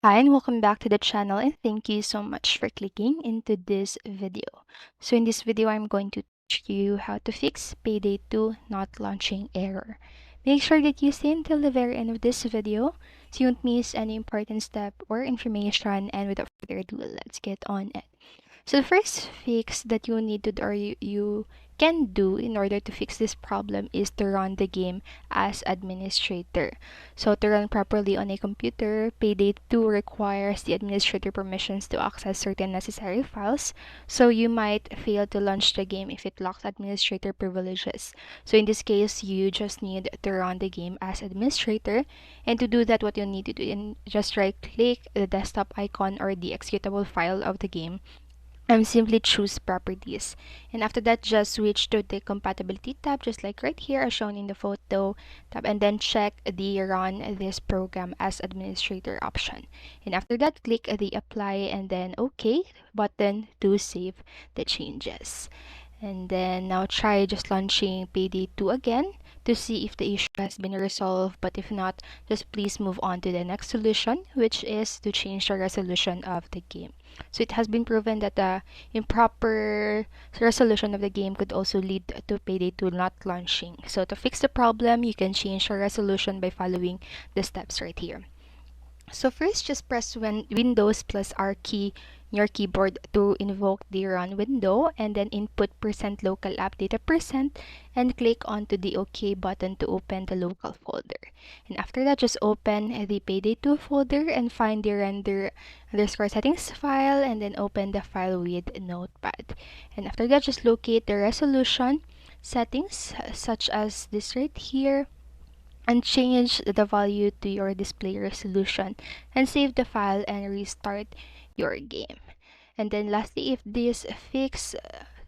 Hi and welcome back to the channel, and thank you so much for clicking into this video. So in this video, I'm going to teach you how to fix Payday 2 not launching error. Make sure that you stay until the very end of this video so you won't miss any important step or information, and without further ado, let's get on it. So the first fix that you need to do or you can do in order to fix this problem is to run the game as administrator. So to run properly on a computer, Payday 2 requires the administrator permissions to access certain necessary files. So you might fail to launch the game if it lacks administrator privileges. So in this case, you just need to run the game as administrator. And to do that, what you need to do is just right click the desktop icon or the executable file of the game, simply choose properties, and after that just switch to the compatibility tab, just like right here as shown in the photo tab, and then check the run this program as administrator option, and after that click the apply and then OK button to save the changes. And then now try just launching Payday 2 again to see if the issue has been resolved, but if not, just please move on to the next solution, which is to change the resolution of the game. So it has been proven that the improper resolution of the game could also lead to Payday 2 not launching. So to fix the problem, you can change the resolution by following the steps right here. So first, just press Windows plus R key in your keyboard to invoke the run window, and then input %local app data % and click onto the OK button to open the local folder. And after that, just open the Payday 2 folder and find the render_settings file, and then open the file with Notepad. And after that, just locate the resolution settings such as this right here, and change the value to your display resolution, and save the file and restart your game. And then lastly, if this fix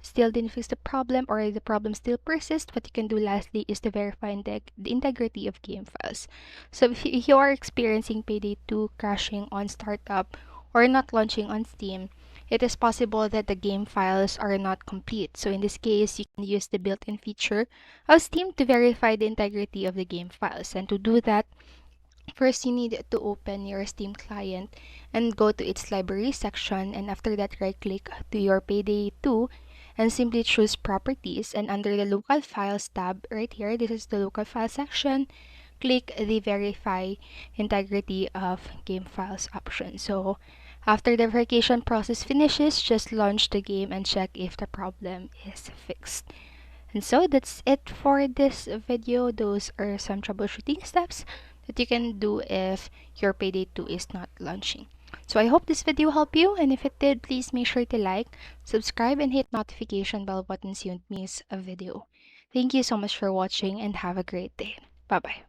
still didn't fix the problem or the problem still persists, what you can do lastly is to verify the integrity of game files. So if you are experiencing Payday 2 crashing on startup or not launching on Steam, it is possible that the game files are not complete. So in this case, you can use the built-in feature of Steam to verify the integrity of the game files. And to do that, first you need to open your Steam client and go to its library section, and after that right click to your Payday 2 and simply choose properties, and under the local files tab right here, this is the local file section, click the verify integrity of game files option. So after the verification process finishes, just launch the game and check if the problem is fixed. And so that's it for this video. Those are some troubleshooting steps that you can do if your Payday 2 is not launching. So I hope this video helped you, and if it did, please make sure to like, subscribe, and hit notification bell button so you don't miss a video. Thank you so much for watching and have a great day. Bye bye.